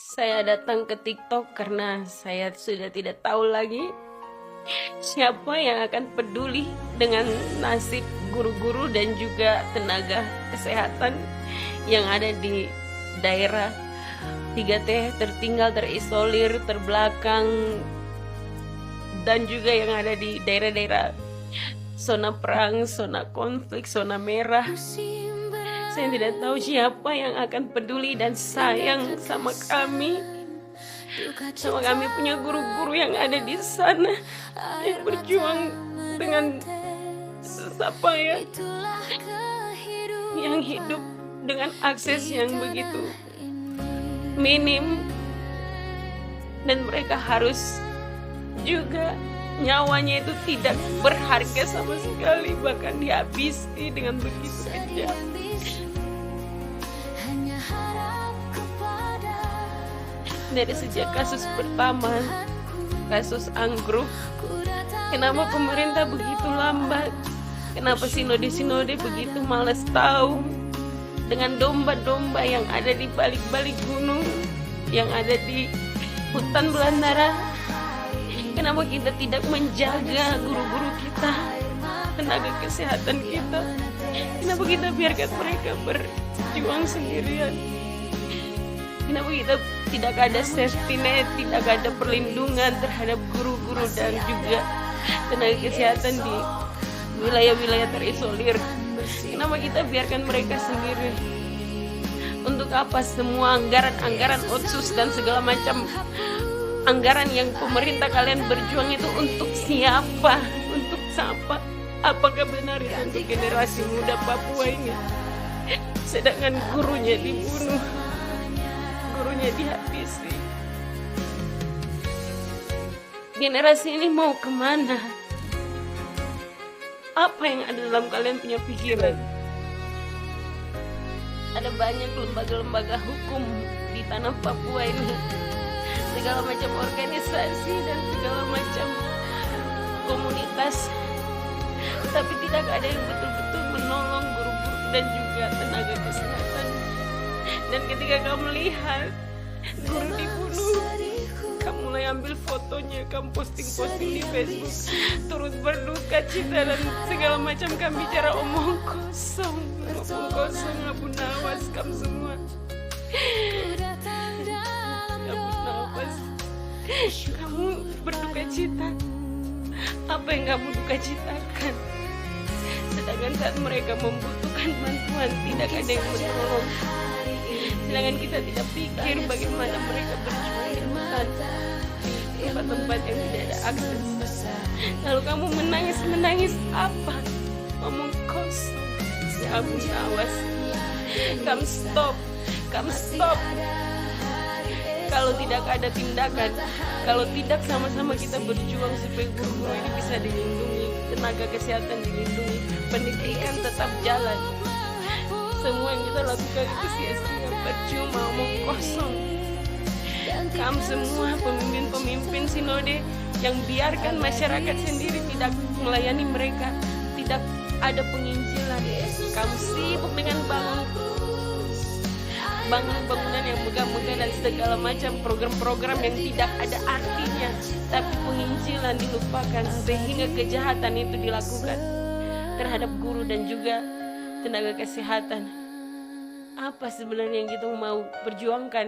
Saya datang ke TikTok karena saya sudah tidak tahu lagi siapa yang akan peduli dengan nasib guru-guru dan juga tenaga kesehatan yang ada di daerah 3T tertinggal, terisolir, terbelakang, dan juga yang ada di daerah-daerah zona perang, zona konflik, zona merah. Saya tidak tahu siapa yang akan peduli dan sayang sama kami punya guru-guru yang ada di sana yang berjuang dengan apa ya, yang hidup dengan akses yang begitu minim, dan mereka harus juga nyawanya itu tidak berharga sama sekali, bahkan dihabisi dengan begitu kejam. Dari sejak kasus pertama, kasus Anggrek, kenapa pemerintah begitu lambat? Kenapa sinode-sinode begitu malas tahu? Dengan domba-domba yang ada di balik-balik gunung, yang ada di hutan belantara, kenapa kita tidak menjaga guru-guru kita, tenaga kesehatan kita? Kenapa kita biarkan mereka berjuang sendirian? Kenapa kita tidak ada safety net, tidak ada perlindungan terhadap guru-guru dan juga tenaga kesehatan di wilayah-wilayah terisolir? Kenapa kita biarkan mereka sendiri? Untuk apa semua anggaran-anggaran otsus dan segala macam anggaran yang pemerintah kalian berjuang itu untuk siapa? Untuk siapa? Apakah benar itu untuk generasi muda Papua ini? Sedangkan gurunya dibunuh, gurunya dihabisi. Generasi ini mau kemana? Apa yang ada dalam kalian punya pikiran? Ada banyak lembaga-lembaga hukum di tanah Papua ini, segala macam organisasi dan segala macam komunitas, tapi tidak ada yang betul-betul menolong guru-guru dan juga tenaga kesehatan. Dan ketika kamu melihat guru dibunuh, kamu mulai ambil fotonya, kamu posting-posting di Facebook, turut berduka cita dan segala macam. Kamu bicara omong kosong, Abu Nawas, kamu semua. Abu Nawas, kamu berduka cita. Apa yang kamu duka citakan? Sedangkan saat mereka membutuhkan bantuan, tidak ada yang menolong. Sedangkan kita tidak pikir bagaimana mereka berjuang di hutan, di tempat-tempat yang tidak ada akses. Lalu kamu menangis apa? Ngomong kosong. Si Abu Nawas, kamu stop. Kalau tidak ada tindakan, kalau tidak sama-sama kita berjuang supaya guru-guru ini bisa dilindungi, tenaga kesehatan dilindungi, pendidikan tetap jalan, semua yang kita lakukan itu sia-sia, percuma, omong kosong. Kamu semua pemimpin-pemimpin sinode yang biarkan masyarakat sendiri tidak melayani mereka, tidak ada penginjilan. Kamu sibuk dengan bangunan yang megah-megah dan segala macam program-program yang tidak ada artinya, tapi penginjilan dilupakan sehingga kejahatan itu dilakukan terhadap guru dan juga tenaga kesehatan. Apa sebenarnya yang kita mau perjuangkan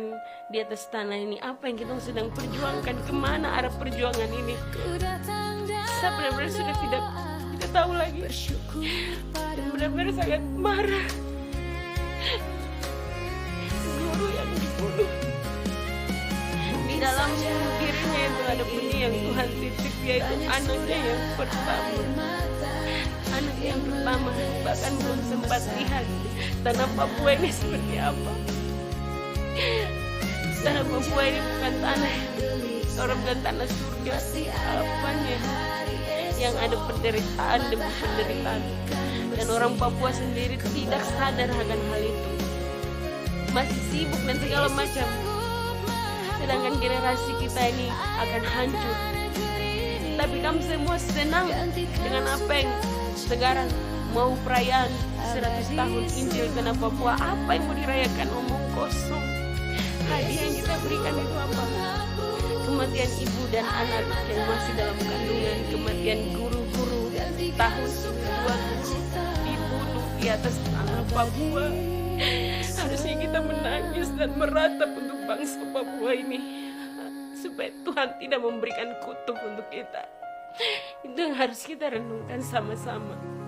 di atas tanah ini? Apa yang kita sedang perjuangkan? Kemana arah perjuangan ini? Saya benar-benar sudah tidak tahu lagi, dan benar-benar sangat marah. Guru yang dibunuh, di dalam dirinya itu ada benih yang Tuhan titip, yaitu anaknya yang pertama. Anak yang pertama, bahkan belum sempat lihat tanah Papua ini seperti apa. Tanah Papua ini bukan tanah orang, bukan tanah surga, harapannya yang ada penderitaan demi penderitaan, dan orang Papua sendiri tidak sadar akan hal itu, masih sibuk dan segala macam. Sedangkan generasi kita ini akan hancur. Tapi kamu semua senang dengan apa yang sekarang mau perayaan 100 tahun Injil tanah Papua. Apa yang mau dirayakan? Omong kosong. hadiah yang kita berikan itu apa? Kematian ibu dan anak yang masih dalam kandungan, kematian guru-guru tahun 90 dibunuh di atas tanah Papua. Harusnya kita menangis dan meratap untuk bangsa Papua ini, supaya Tuhan tidak memberikan kutuk untuk kita. Itu yang harus kita renungkan sama-sama.